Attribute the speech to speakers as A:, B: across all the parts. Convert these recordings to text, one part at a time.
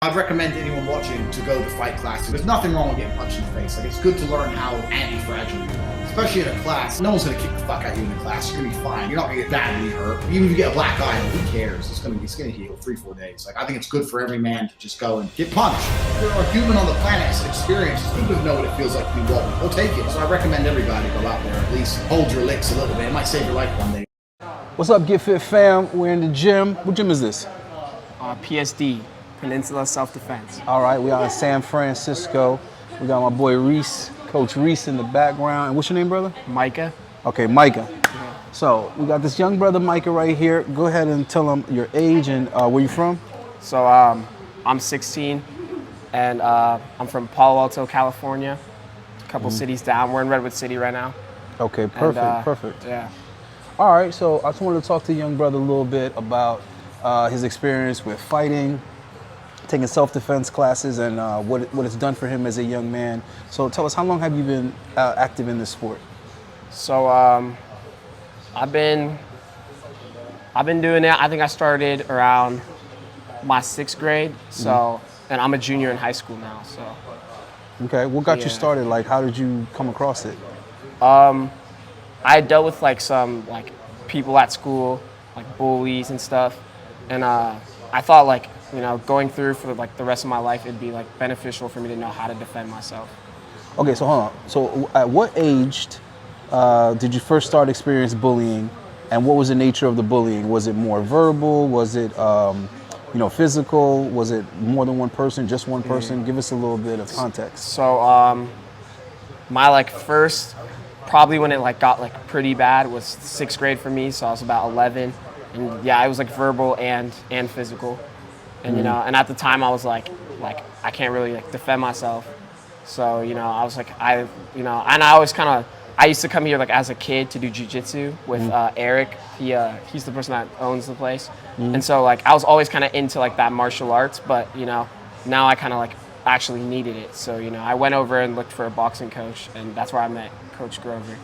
A: I'd recommend anyone watching to go to fight classes. There's nothing wrong with getting punched in the face. Like, it's good to learn how anti-fragile you are. Especially in a class. No one's gonna kick the fuck out of you in a class. You're gonna be fine. You're not gonna get badly hurt. Even if you get a black eye, who cares? It's gonna heal 3-4 days. Like, I think it's good for every man to just go and get punched. If you're a human on the planet has experience, it's good to know what it feels like to be woke. Go take it. So I recommend everybody go out there, at least hold your licks a little bit. It might save your life one day.
B: What's up, Get Fit fam? We're in the gym. What gym is this?
C: PSD, Peninsula Self-Defense.
B: All right, we are in San Francisco. We got my boy Reese, Coach Reese in the background. And what's your name, brother?
C: Micah.
B: Okay, Micah. Yeah. So we got this young brother, Micah, right here. Go ahead and tell him your age and where you from.
C: So I'm 16, and I'm from Palo Alto, California. A couple cities down. We're in Redwood City right now.
B: Okay, perfect, perfect.
C: Yeah.
B: All right, so I just wanted to talk to the young brother a little bit about his experience with fighting, taking self-defense classes, and what it's done for him as a young man. So tell us, how long have you been active in this sport?
C: So I've been doing it. I think I started around my 6th grade. So, and I'm a junior in high school now. So.
B: Okay, what got you started? Like, how did you come across it?
C: I dealt with like some like people at school, like bullies and stuff, and I thought like, you know, going through for like the rest of my life, it'd be like beneficial for me to know how to defend myself.
B: Okay, so hold on. So at what age did you first start experiencing bullying, and what was the nature of the bullying? Was it more verbal? Was it physical? Was it more than one person, just one person? Give us a little bit of context.
C: So my like first, probably when it like got like pretty bad, was 6th grade for me. So I was about 11, and yeah, it was like verbal and physical, and you know, and at the time I was like I can't really like defend myself. So you know, I was like and I always I used to come here like as a kid to do jiu-jitsu with Eric. He's the person that owns the place, and so like I was always kind of into like that martial arts, but you know, now I kind of like actually needed it. So you know, I went over and looked for a boxing coach, and that's where I met Coach Grover.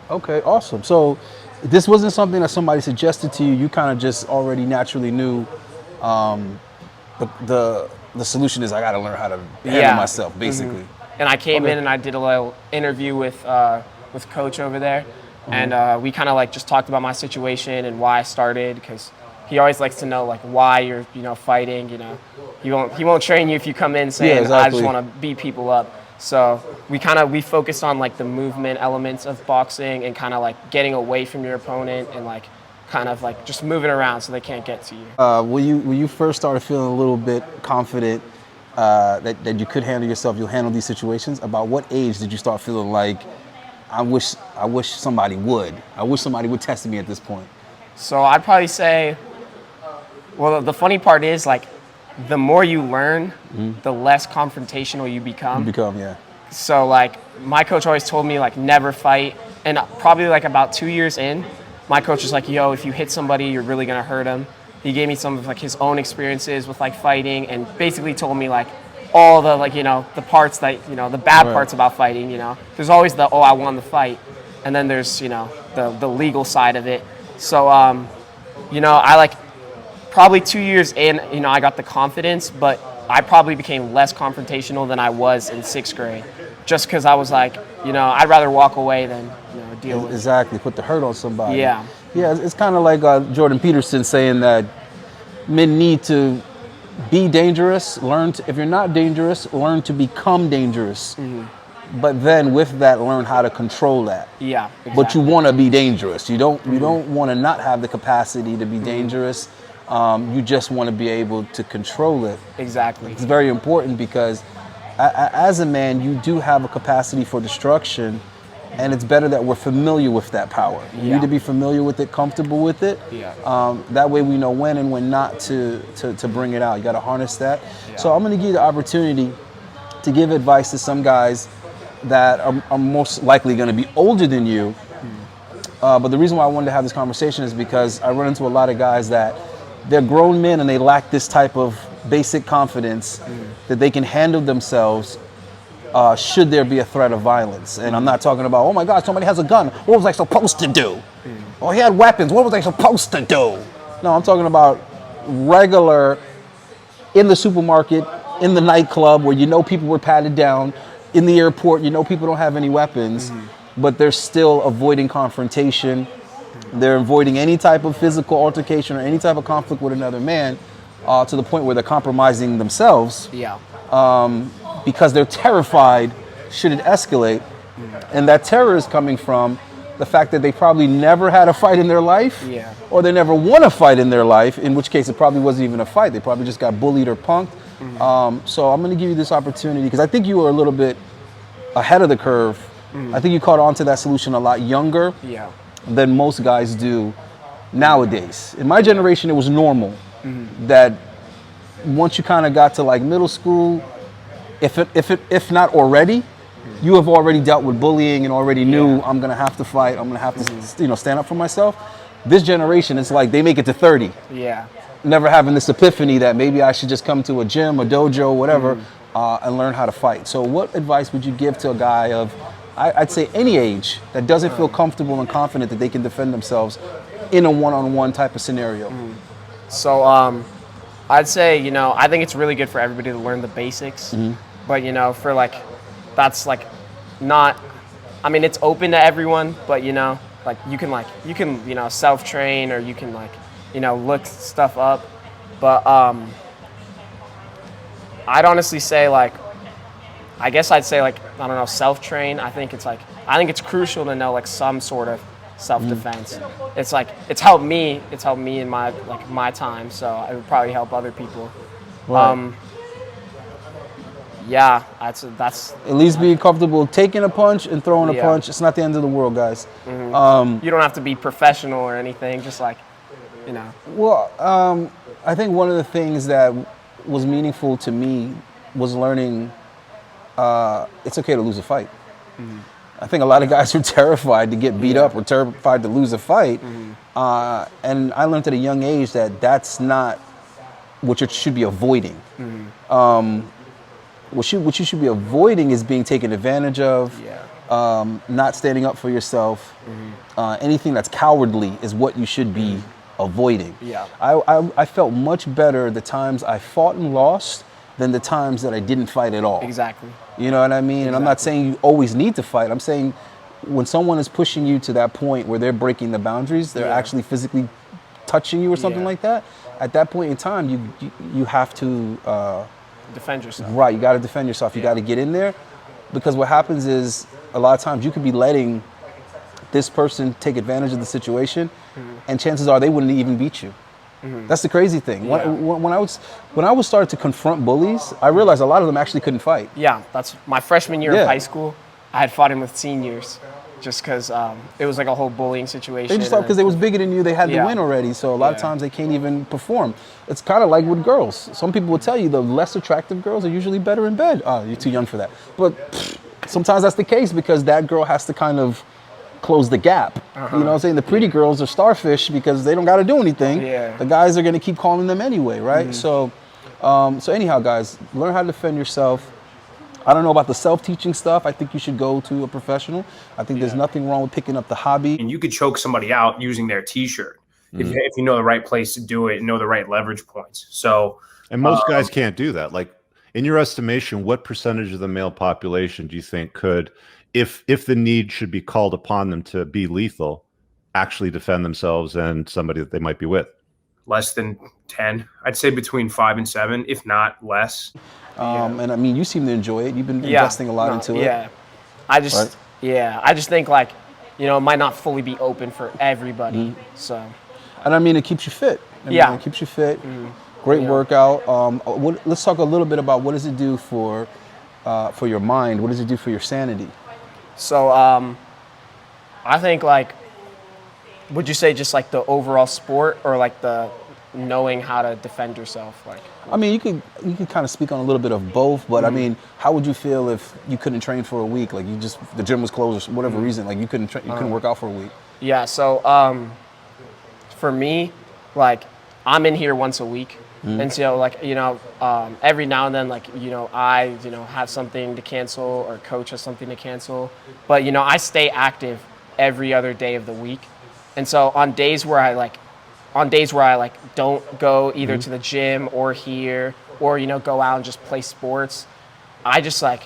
B: Okay, awesome. So this wasn't something that somebody suggested to you. You kind of just already naturally knew the solution is I got to learn how to handle myself, basically.
C: And I came in and I did a little interview with Coach over there, and we kind of like just talked about my situation and why I started, because he always likes to know like why you're fighting. You know, he won't train you if you come in saying I just want to beat people up. So we focused on like the movement elements of boxing and kind of like getting away from your opponent and like kind of like just moving around so they can't get to you.
B: When you first started feeling a little bit confident that you could handle yourself, you'll handle these situations, about what age did you start feeling like I wish somebody would test me at this point?
C: So I'd probably say, well, the funny part is like, the more you learn, the less confrontational you become.
B: Yeah.
C: So like my coach always told me like never fight, and probably like about 2 years in, my coach was like, yo, if you hit somebody, you're really gonna hurt them. He gave me some of like his own experiences with like fighting, and basically told me like all the like, you know, the parts that, you know, the bad parts about fighting. You know, there's always the, oh, I won the fight, and then there's, you know, the legal side of it. So you know, I like probably 2 years in, you know, I got the confidence, but I probably became less confrontational than I was in 6th grade, just because I was like, you know, I'd rather walk away than, you know, deal with it.
B: Exactly, put the hurt on somebody.
C: Yeah.
B: Yeah, it's kind of like Jordan Peterson saying that men need to be dangerous. If you're not dangerous, learn to become dangerous. But then with that, learn how to control that.
C: Yeah, exactly.
B: But you want to be dangerous. You don't want to not have the capacity to be dangerous. You just want to be able to control it.
C: Exactly.
B: It's very important because as a man, you do have a capacity for destruction, and it's better that we're familiar with that power. You need to be familiar with it, comfortable with it.
C: Yeah.
B: That way we know when and when not to bring it out. You got to harness that. Yeah. So I'm going to give you the opportunity to give advice to some guys that are most likely going to be older than you. But the reason why I wanted to have this conversation is because I run into a lot of guys that they're grown men and they lack this type of basic confidence that they can handle themselves should there be a threat of violence. And I'm not talking about, oh my God, somebody has a gun. What was I supposed to do? Oh, he had weapons. What was I supposed to do? No, I'm talking about regular, in the supermarket, in the nightclub where you know people were patted down, in the airport, you know people don't have any weapons, but they're still avoiding confrontation. They're avoiding any type of physical altercation or any type of conflict with another man, to the point where they're compromising themselves because they're terrified should it escalate. And that terror is coming from the fact that they probably never had a fight in their life, or they never won a fight in their life, in which case it probably wasn't even a fight. They probably just got bullied or punked. So I'm going to give you this opportunity because I think you were a little bit ahead of the curve. I think you caught on to that solution a lot younger than most guys do nowadays. In my generation, it was normal that once you kind of got to like middle school, if not already, you have already dealt with bullying and already knew I'm gonna have to fight. I'm gonna have to, stand up for myself. This generation, it's like they make it to 30. Never having this epiphany that maybe I should just come to a gym, a dojo, whatever, and learn how to fight. So what advice would you give to a guy of, I'd say any age, that doesn't feel comfortable and confident that they can defend themselves in a one-on-one type of scenario?
C: So I'd say, I think it's really good for everybody to learn the basics. But, for like, that's like not, I mean, it's open to everyone, but, like you can self-train, or you can look stuff up. But I'd honestly say self-train. I think it's crucial to know like some sort of self-defense. It's helped me in my time, so it would probably help other people.
B: Right.
C: That's
B: at least being comfortable taking a punch and throwing a punch. It's not the end of the world, guys.
C: You don't have to be professional or anything, just
B: Well, I think one of the things that was meaningful to me was learning it's okay to lose a fight. I think a lot of guys are terrified to get beat up or terrified to lose a fight. And I learned at a young age that that's not what you should be avoiding. What you should be avoiding is being taken advantage of, not standing up for yourself. Anything that's cowardly is what you should be avoiding. I felt much better the times I fought and lost than the times that I didn't fight at all.
C: Exactly.
B: You know what I mean? And I'm not saying you always need to fight. I'm saying when someone is pushing you to that point where they're breaking the boundaries, they're actually physically touching you or something like that, at that point in time, you have to
C: defend yourself.
B: Right, you got to defend yourself. You got to get in there, because what happens is a lot of times you could be letting this person take advantage of the situation, and chances are they wouldn't even beat you. That's the crazy thing. When I was started to confront bullies, I realized a lot of them actually couldn't fight.
C: Yeah, that's my freshman year of high school. I had fought him with seniors, just because it was like a whole bullying situation.
B: They just thought because they was bigger than you, they had to win already. So a lot of times they can't even perform. It's kind of like with girls. Some people will tell you the less attractive girls are usually better in bed. Oh, you're too young for that. But sometimes that's the case, because that girl has to kind of close the gap. You know what I'm saying? The pretty girls are starfish because they don't got to do anything. The guys are going to keep calling them anyway, right? So anyhow, guys, learn how to defend yourself. I don't know about the self-teaching stuff. I think you should go to a professional. I think there's nothing wrong with picking up the hobby.
D: And you could choke somebody out using their T-shirt if you know the right place to do it and know the right leverage points. So,
E: and most guys can't do that. Like, in your estimation, what percentage of the male population do you think could, if the need should be called upon them to be lethal, actually defend themselves and somebody that they might be with?
D: Less than 10. I'd say between 5 and 7, if not less.
B: And I mean, you seem to enjoy it. You've been investing a lot into it.
C: I just think it might not fully be open for everybody. So,
B: and I mean, it keeps you fit. It keeps you fit. Great workout. Let's talk a little bit about what does it do for your mind? What does it do for your sanity?
C: So, I think would you say just like the overall sport, or like the knowing how to defend yourself?
B: I mean, you could kind of speak on a little bit of both, but I mean, how would you feel if you couldn't train for a week? Like the gym was closed or whatever reason, like you couldn't work out for a week. Yeah.
C: So, for me, I'm in here once a week. And so every now and then, I have something to cancel, or coach has something to cancel, but I stay active every other day of the week. And so on days where I don't go either to the gym or here, or, you know, go out and just play sports, I just like,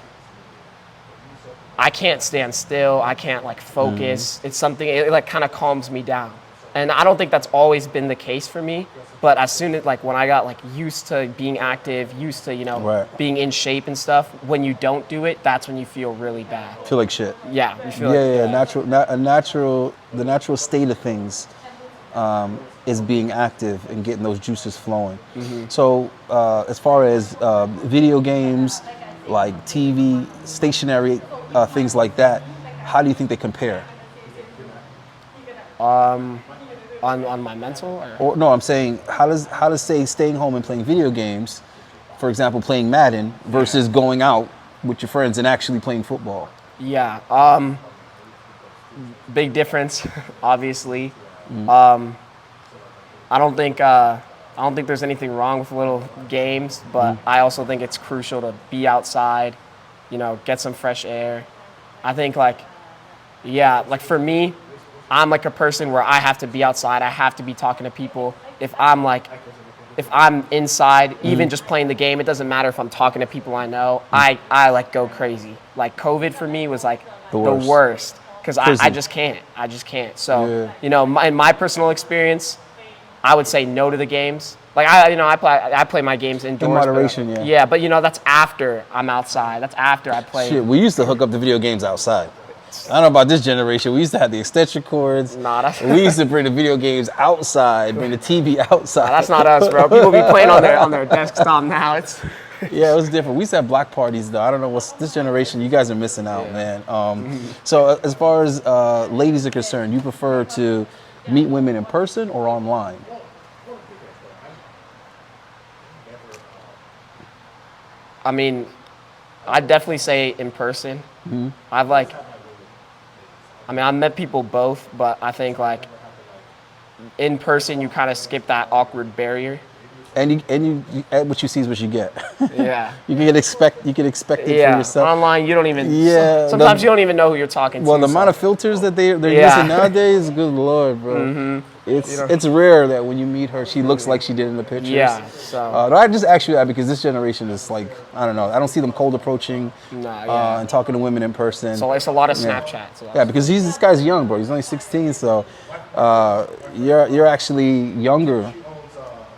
C: I can't stand still. I can't like focus. It's something, it like kind of calms me down. And I don't think that's always been the case for me. But as soon as like when I got like used to being active, used to, you know, being in shape and stuff, when you don't do it, that's when you feel really bad.
B: Feel like shit.
C: Yeah, you feel
B: The natural state of things is being active and getting those juices flowing. So as far as video games, like TV, stationary things like that, how do you think they compare?
C: On my mental?
B: Or no, I'm saying how does say staying home and playing video games, for example, playing Madden versus going out with your friends and actually playing football?
C: Yeah, big difference, obviously. I don't think there's anything wrong with little games, but I also think it's crucial to be outside, you know, get some fresh air. I think like for me, I'm like a person where I have to be outside. I have to be talking to people. If I'm inside, even just playing the game, it doesn't matter if I'm talking to people I know. I like go crazy. Like COVID for me was like the worst because I just can't. So, you know, in my personal experience, I would say no to the games. Like I play my games indoors.
B: In moderation,
C: but, yeah, but you know, that's after I'm outside. That's after I play.
B: Shit, we used to hook up the video games outside. I don't know about this generation. We used to have the extension cords. We used to bring the video games outside, bring the TV outside.
C: That's not us, bro. People be playing on their desktop now.
B: Yeah, it was different. We used to have block parties, though. I don't know what's this generation. You guys are missing out, man. So as far as ladies are concerned, you prefer to meet women in person or online?
C: I mean, I'd definitely say in person. I've met people both, but I think like in person you kind of skip that awkward barrier.
B: And you what you see is what you get.
C: Yeah.
B: you can expect it for yourself.
C: Online you don't even.
B: Yeah.
C: Sometimes you don't even know who you're talking to.
B: Well, the amount of filters that they're using nowadays, good lord, bro. It's rare that when you meet her, she looks like she did in the pictures.
C: Yeah. So.
B: I just ask you that because this generation is like, I don't know. I don't see them cold approaching and talking to women in person.
C: So it's a lot of Snapchats.
B: Yeah, because this guy's young, bro. He's only 16, so you're actually younger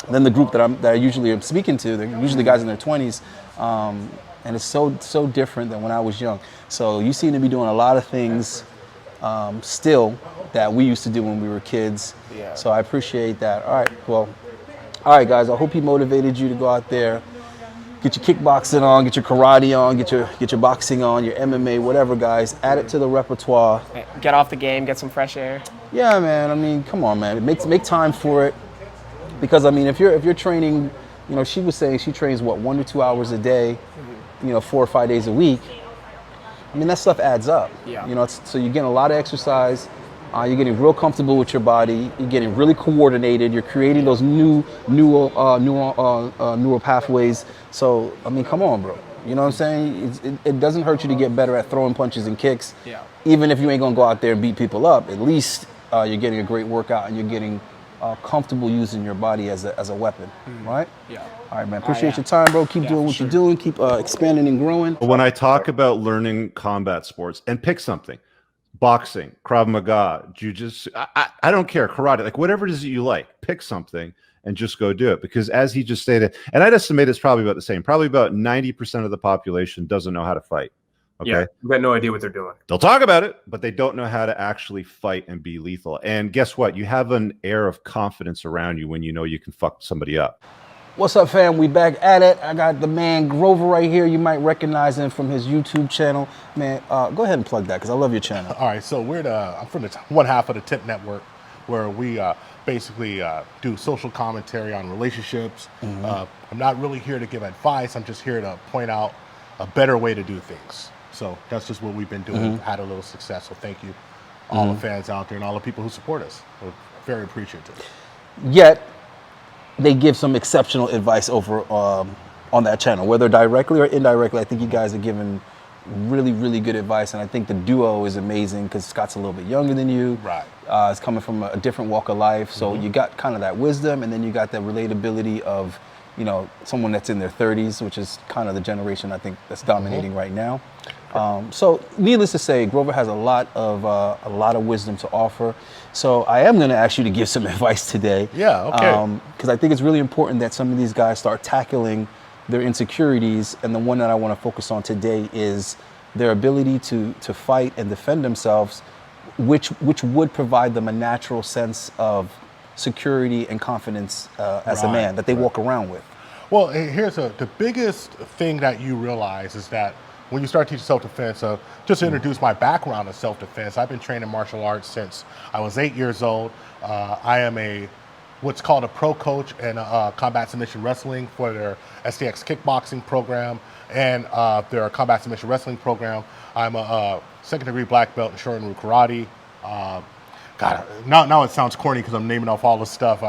B: than the group that I usually am speaking to. They're usually guys in their 20s, and it's so different than when I was young. So you seem to be doing a lot of things still that we used to do when we were kids. Yeah. So I appreciate that. All right, guys. I hope he motivated you to go out there, get your kickboxing on, get your karate on, get your boxing on, your MMA, whatever, guys. Add it to the repertoire.
C: Get off the game, get some fresh air.
B: Yeah, man. I mean, come on, man. Make time for it. Because I mean, if you're training, you know, she was saying she trains 1 to 2 hours a day, you know, 4 or 5 days a week. I mean, that stuff adds up. Yeah. You know, so you're getting a lot of exercise. You're getting real comfortable with your body. You're getting really coordinated. You're creating those neural pathways. So I mean, come on, bro. You know what I'm saying? It doesn't hurt you to get better at throwing punches and kicks. Yeah. Even if you ain't gonna go out there and beat people up, at least you're getting a great workout and you're getting comfortable using your body as a weapon, right? Yeah. All right, man. Appreciate your time, bro. Keep doing what you're doing. Keep expanding and growing.
E: When I talk about learning combat sports, and pick something, boxing, Krav Maga, jiu-jitsu, I don't care, karate, like whatever it is that you like, pick something and just go do it. Because as he just stated, and I'd estimate it's probably about the same, probably about 90% of the population doesn't know how to fight. Okay.
D: Yeah, they've got no idea what they're doing.
E: They'll talk about it, but they don't know how to actually fight and be lethal. And guess what? You have an air of confidence around you when you know you can fuck somebody up.
B: What's up, fam? We back at it. I got the man Grover right here. You might recognize him from his YouTube channel. Man, go ahead and plug that because I love your channel.
F: All right, so I'm from the one half of the Tip Network, where we basically do social commentary on relationships. I'm not really here to give advice. I'm just here to point out a better way to do things. So that's just what we've been doing. Had a little success. So thank you, all the fans out there and all the people who support us. We're very appreciative.
B: Yet, they give some exceptional advice over on that channel, whether directly or indirectly. I think you guys are giving really, really good advice, and I think the duo is amazing because Scott's a little bit younger than you.
F: Right.
B: It's coming from a different walk of life, so you got kind of that wisdom, and then you got that relatability of someone that's in their 30s, which is kind of the generation I think that's dominating right now. So needless to say, Grover has a lot of wisdom to offer. So I am going to ask you to give some advice today.
F: Yeah, okay.
B: Because I think it's really important that some of these guys start tackling their insecurities, and the one that I want to focus on today is their ability to fight and defend themselves, which would provide them a natural sense of security and confidence as a man that they walk around with.
F: Well, here's the biggest thing that you realize is that when you start teaching self-defense, just to introduce my background of self-defense, I've been trained in martial arts since I was 8 years old. I am what's called a pro coach in combat submission wrestling for their SDX kickboxing program and their combat submission wrestling program. I'm a second-degree black belt in Shorin-ryu karate. God, now it sounds corny because I'm naming off all the stuff.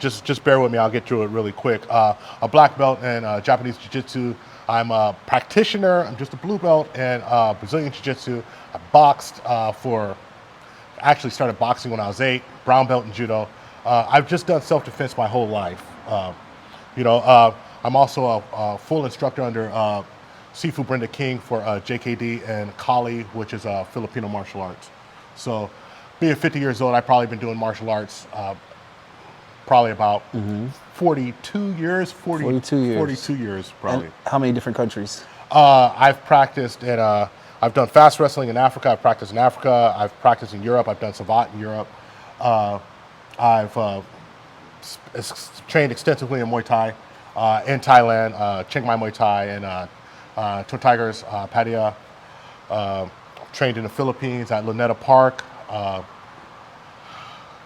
F: Just bear with me. I'll get through it really quick. A black belt in Japanese Jiu-Jitsu. I'm a practitioner. I'm just a blue belt in Brazilian Jiu-Jitsu. I boxed actually started boxing when I was 8. Brown belt in Judo. I've just done self-defense my whole life. I'm also a full instructor under Sifu Brenda King for JKD and Kali, which is Filipino martial arts. So being 50 years old, I've probably been doing martial arts probably about 42 years. 42 years, probably.
B: And how many different countries?
F: I've practiced I've done fast wrestling in Africa. I've practiced in Africa. I've practiced in Europe. I've done Savate in Europe. I've trained extensively in Muay Thai in Thailand, Chiang Mai Muay Thai, and Twin Tigers, Pattaya. Trained in the Philippines at Luneta Park.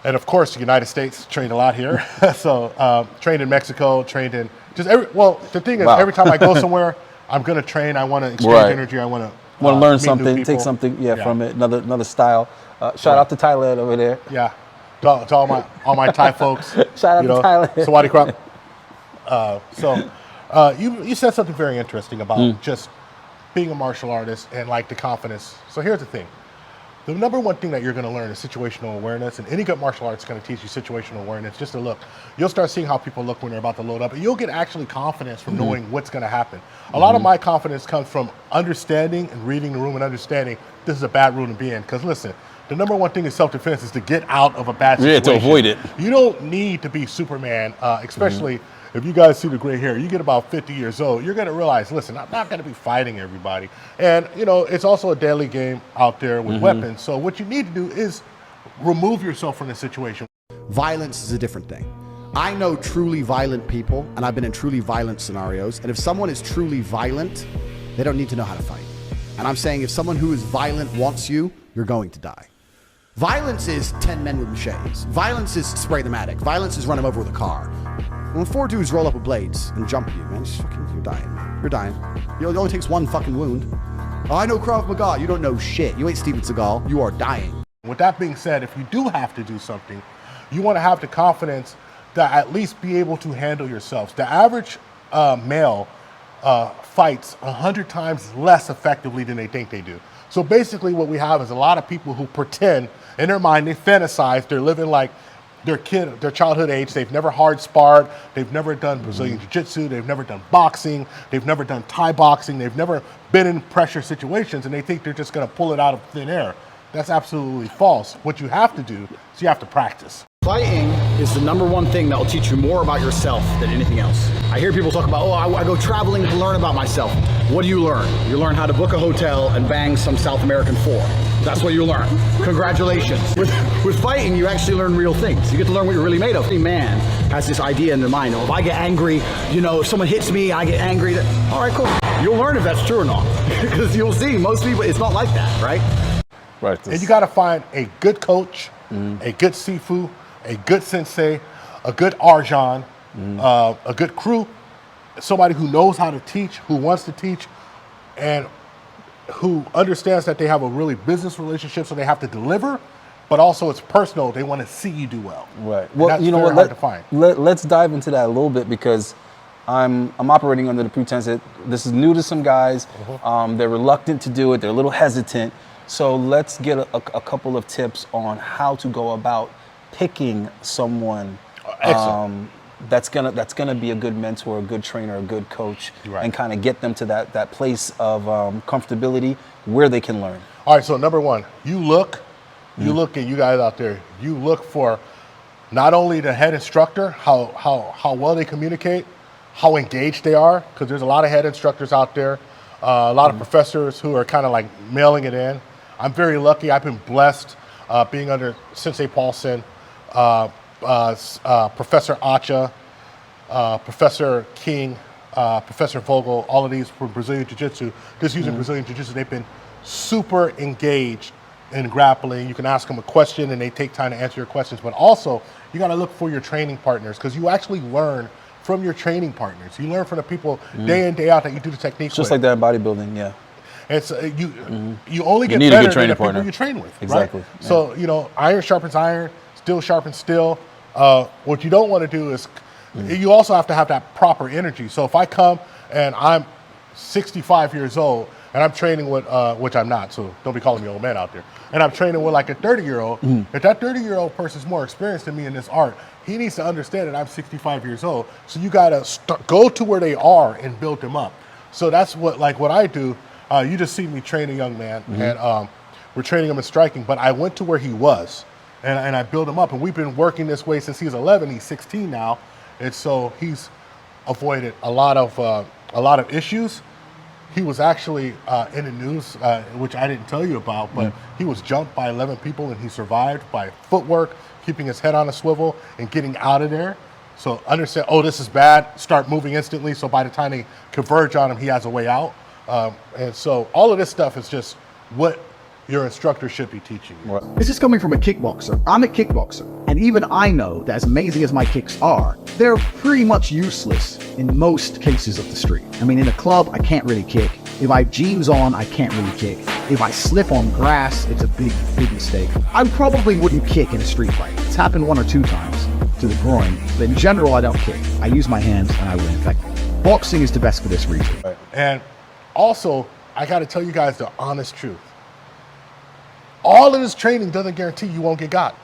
F: And of course, the United States, trained a lot here. So trained in Mexico, trained in the thing is, every time I go somewhere, I'm going to train. I want to exchange energy. I want to
B: learn something, take something from it, another style. Shout out to Thailand over there.
F: Yeah, to all my Thai folks.
B: Shout out to Thailand.
F: Sawadee krap. You said something very interesting about just being a martial artist and like the confidence. So here's the thing. The number one thing that you're going to learn is situational awareness, and any good martial arts is going to teach you situational awareness. Just to look, you'll start seeing how people look when they're about to load up, and you'll get actually confidence from knowing what's going to happen. A lot of my confidence comes from understanding and reading the room and understanding this is a bad room to be in. Because listen, the number one thing in self-defense is to get out of a bad situation.
B: To avoid it.
F: You don't need to be Superman, especially if you guys see the gray hair. You get about 50 years old, you're going to realize, listen, I'm not going to be fighting everybody. And, it's also a deadly game out there with weapons. So what you need to do is remove yourself from the situation.
A: Violence is a different thing. I know truly violent people, and I've been in truly violent scenarios. And if someone is truly violent, they don't need to know how to fight. And I'm saying if someone who is violent wants you, you're going to die. Violence is 10 men with machetes. Violence is spray the medic. Violence is run him over with a car. When 4 dudes roll up with blades and jump at you, man, you're dying, man. You're dying. It only takes one fucking wound. Oh, I know Krav Maga. You don't know shit. You ain't Steven Seagal. You are dying.
F: With that being said, if you do have to do something, you want to have the confidence to at least be able to handle yourself. The average male fights 100 times less effectively than they think they do. So basically what we have is a lot of people who pretend in their mind, they fantasize, they're living like their childhood age. They've never hard sparred. They've never done Brazilian Jiu-Jitsu. They've never done boxing. They've never done Thai boxing. They've never been in pressure situations, and they think they're just going to pull it out of thin air. That's absolutely false. What you have to do is you have to practice.
A: Fighting is the number one thing that will teach you more about yourself than anything else. I hear people talk about, I go traveling to learn about myself. What do you learn? You learn how to book a hotel and bang some South American four. That's what you learn. Congratulations. With fighting, you actually learn real things. You get to learn what you're really made of. Every man has this idea in their mind, if I get angry, if someone hits me, I get angry. All right, cool. You'll learn if that's true or not. Because you'll see, most people, it's not like that, right?
B: Right.
F: And you got to find a good coach, a good Sifu, a good sensei, a good Arjan, a good crew, somebody who knows how to teach, who wants to teach, and who understands that they have a really business relationship, so they have to deliver, but also it's personal. They want to see you do well.
B: Right. Well,
F: that's very hard to find.
B: Let's dive into that a little bit, because I'm operating under the pretense that this is new to some guys. They're reluctant to do it. They're a little hesitant. So let's get a couple of tips on how to go about picking someone that's gonna be a good mentor, a good trainer, a good coach,
F: Right.
B: and kind of get them to that place of comfortability where they can learn.
F: All right, so number one, you look at you guys out there, you look for not only the head instructor, how well they communicate, how engaged they are, because there's a lot of head instructors out there, a lot of professors who are kind of like mailing it in. I'm very lucky. I've been blessed being under Sensei Paulson, Professor Acha, Professor King, Professor Vogel, all of these from Brazilian Jiu-Jitsu. Just using Brazilian Jiu-Jitsu, they've been super engaged in grappling. You can ask them a question and they take time to answer your questions. But also, you got to look for your training partners because you actually learn from your training partners. You learn from the people day in, day out that you do the techniques
B: Just
F: with.
B: like that in bodybuilding, yeah.
F: It's you only get
B: need a good
F: better than
B: training
F: the people
B: partner.
F: you train with.
B: Exactly,
F: Right?
B: yeah.
F: So, iron sharpens iron, steel sharpens steel. What you don't want to do is you also have to have that proper energy. So if I come and I'm 65 years old and I'm training with, which I'm not, so don't be calling me old man out there, and I'm training with like a 30-year-old, if that 30-year-old person's more experienced than me in this art, he needs to understand that I'm 65 years old. So you got to go to where they are and build them up. So that's what I do. You just see me train a young man, and we're training him in striking, but I went to where he was, and I built him up, and we've been working this way since he's 11. He's 16 now, and so he's avoided a lot of issues. He was actually in the news, which I didn't tell you about, but he was jumped by 11 people, and he survived by footwork, keeping his head on a swivel, and getting out of there. So understand, this is bad, start moving instantly, so by the time they converge on him, he has a way out. And so all of this stuff is just what your instructor should be teaching you.
A: This is coming from a kickboxer. I'm a kickboxer, and even I know that as amazing as my kicks are, they're pretty much useless in most cases of the street. I mean, in a club, I can't really kick. If I have jeans on, I can't really kick. If I slip on grass, it's a big, big mistake. I probably wouldn't kick in a street fight. It's happened 1 or 2 times to the groin, but in general, I don't kick. I use my hands and I win. In fact, boxing is the best for this reason.
F: And also, I got to tell you guys the honest truth. All of this training doesn't guarantee you won't get got.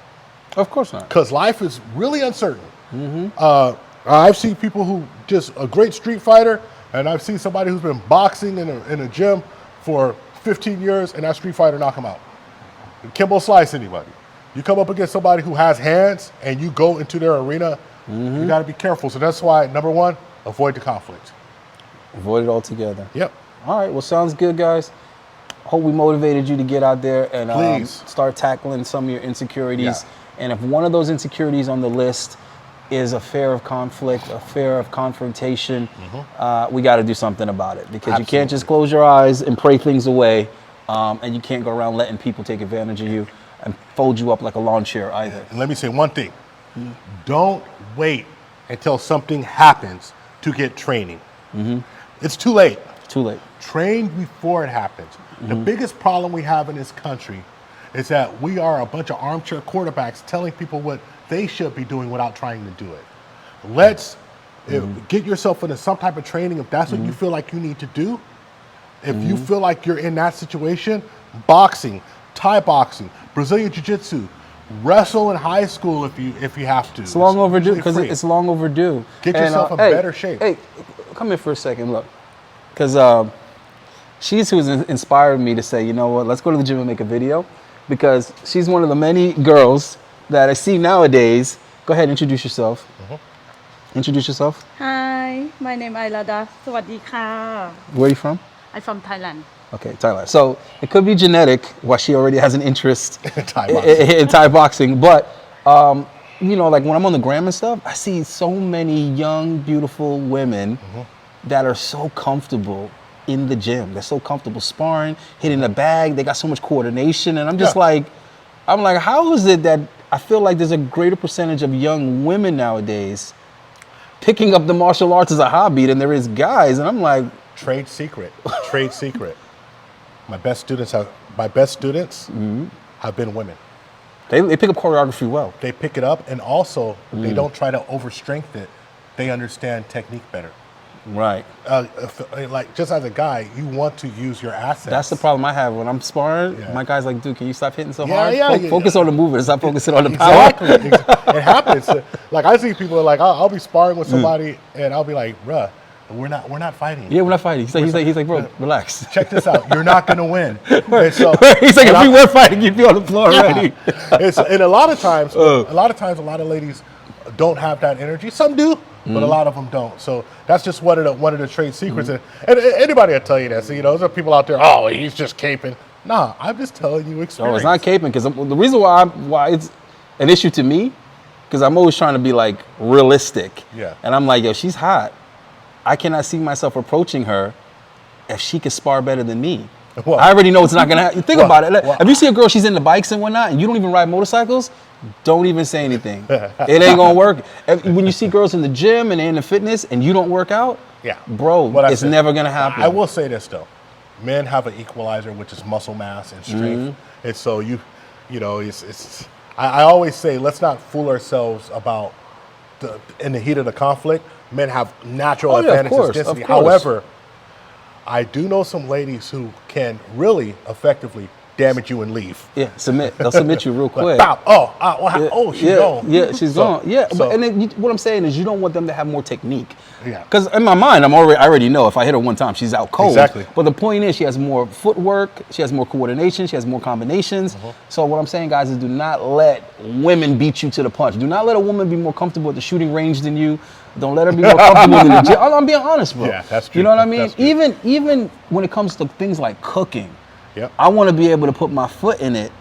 B: Of course not.
F: Because life is really uncertain. I've seen people who just a great street fighter, and I've seen somebody who's been boxing in a gym for 15 years, and that street fighter knock him out. Kimbo slice anybody. You come up against somebody who has hands, and you go into their arena, you got to be careful. So that's why, number one, avoid the conflict.
B: Avoid it altogether.
F: Yep.
B: All right, well, sounds good, guys. Hope we motivated you to get out there and start tackling some of your insecurities.
F: Yeah.
B: And if one of those insecurities on the list is a fear of conflict, a fear of confrontation, we got to do something about it because you can't just close your eyes and pray things away, and you can't go around letting people take advantage of you and fold you up like a lawn chair either.
F: And let me say one thing. Don't wait until something happens to get training. It's too late.
B: Too late.
F: Train before it happens. The biggest problem we have in this country is that we are a bunch of armchair quarterbacks telling people what they should be doing without trying to do it. Let's get yourself into some type of training if that's what you feel like you need to do. If you feel like you're in that situation, boxing, Thai boxing, Brazilian Jiu-Jitsu, wrestle in high school if you have to.
B: It's long overdue
F: really
B: because
F: free.
B: it's long overdue.
F: Get yourself in better shape.
B: Hey, come here for a second, look. Because she's who's inspired me to say, you know what, let's go to the gym and make a video. Because she's one of the many girls that I see nowadays. Go ahead, introduce yourself. Introduce yourself.
G: Hi, my name is Ailada. Sawadee ka.
B: Where are you from?
G: I'm from Thailand.
B: Okay, Thailand. So it could be genetic, why she already has an interest
F: Thai boxing.
B: in Thai boxing. But, like when I'm on the gram and stuff, I see so many young, beautiful women that are so comfortable in the gym. They're so comfortable sparring, hitting the bag. They got so much coordination. And I'm just like, how is it that I feel like there's a greater percentage of young women nowadays picking up the martial arts as a hobby than there is guys? And I'm like,
F: Trade secret. Trade secret. My best students have been women.
B: they pick up choreography well.
F: They pick it up, and also they don't try to overstrength it. They understand technique better.
B: Right.
F: Like just as a guy, you want to use your assets.
B: That's the problem I have when I'm sparring.
F: Yeah.
B: My guy's like, dude, can you stop hitting so
F: Yeah,
B: hard?
F: yeah,
B: Focus on the movement. Stop focusing on the power.
F: Exactly. It happens. Like I see people like I'll be sparring with somebody and I'll be like, bruh, we're not fighting.
B: Yeah, we're not fighting. He's like, bro, relax.
F: Check this out. You're not gonna win. And so,
B: He's like, if we were fighting, you'd be on the floor already.
F: And a lot of times, a lot of ladies don't have that energy. Some do, but a lot of them don't. So that's just one of the trade secrets. And anybody will tell you that. So there's are people out there. Oh, he's just caping. Nah, I'm just telling you experience.
B: No, it's not caping because the reason why it's an issue to me because I'm always trying to be like realistic.
F: Yeah.
B: And I'm like, yo, she's hot. I cannot see myself approaching her if she can spar better than me.
F: Well,
B: I already know it's not gonna happen. Think about it. If you see a girl, she's into bikes and whatnot, and you don't even ride motorcycles, don't even say anything. It ain't gonna work. When you see girls in the gym and they're into fitness and you don't work out,
F: yeah,
B: bro, it's never gonna happen.
F: I will say this though, men have an equalizer, which is muscle mass and strength, and so it's. I always say, let's not fool ourselves about in the heat of the conflict. Men have natural advantages in density. However, I do know some ladies who can really effectively damage you and leave.
B: Yeah, submit. They'll submit you real quick.
F: She's gone.
B: Yeah, she's gone. Yeah, and then what I'm saying is you don't want them to have more technique.
F: Yeah.
B: Because in my mind, I already know if I hit her one time, she's out cold.
F: Exactly.
B: But the point is she has more footwork, she has more coordination, she has more combinations. So what I'm saying, guys, is do not let women beat you to the punch. Do not let a woman be more comfortable at the shooting range than you. Don't let her be more comfortable than the gym. I'm being honest, bro.
F: Yeah, that's true.
B: You know what I mean? Even when it comes to things like cooking,
F: yep.
B: I want to be able to put my foot in it,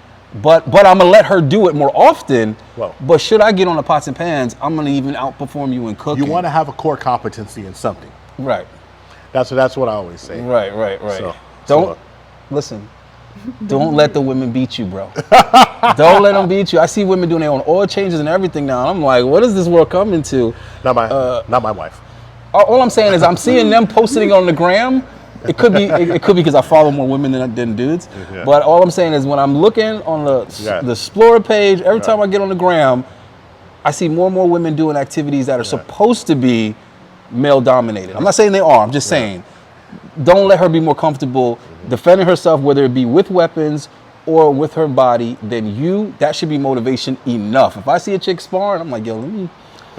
B: but I'm gonna let her do it more often.
F: Well,
B: but should I get on the pots and pans, I'm gonna even outperform you in cooking.
F: You want to have a core competency in something.
B: Right.
F: That's what I always say.
B: Right.
F: So,
B: Listen. Don't let the women beat you, bro. Don't let them beat you. I see women doing their own oil changes and everything now. And I'm like, what is this world coming to?
F: Not my wife.
B: All I'm saying is I'm seeing them posting it on the gram. It could be because I follow more women than dudes.
F: Yeah.
B: But all I'm saying is when I'm looking on the Explorer page, every time I get on the gram, I see more and more women doing activities that are supposed to be male dominated. I'm not saying they are. I'm just saying don't let her be more comfortable defending herself, whether it be with weapons or with her body, than you. That should be motivation enough. If I see a chick sparring, I'm like, yo,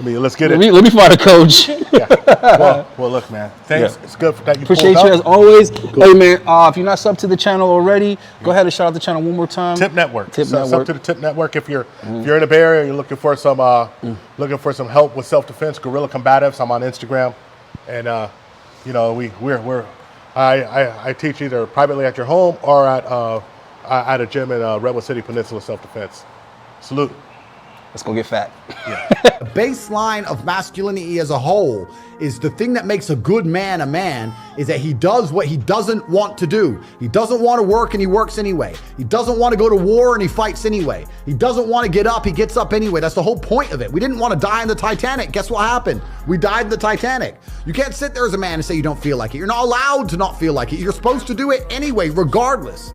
F: let's get it.
B: Let me find a coach.
F: Yeah. Well, look, man. Thanks. Yeah. It's good that you
B: appreciate
F: pulled
B: you
F: up.
B: as always. Hey, man, if you're not subbed to the channel already, go ahead and shout out the channel one more time.
F: Tip Network.
B: Network.
F: Sub to the Tip Network. If you're in the Bay Area, you're looking for some help with self-defense, guerrilla combatives. I'm on Instagram, and I teach either privately at your home or at a gym in Redwood City Peninsula Self-Defense. Salute.
B: Let's go get fat.
A: The baseline of masculinity as a whole is the thing that makes a good man a man is that he does what he doesn't want to do. He doesn't want to work and he works anyway. He doesn't want to go to war and he fights anyway. He doesn't want to get up, he gets up anyway. That's the whole point of it. We didn't want to die in the Titanic. Guess what happened? We died in the Titanic. You can't sit there as a man and say you don't feel like it. You're not allowed to not feel like it. You're supposed to do it anyway, regardless.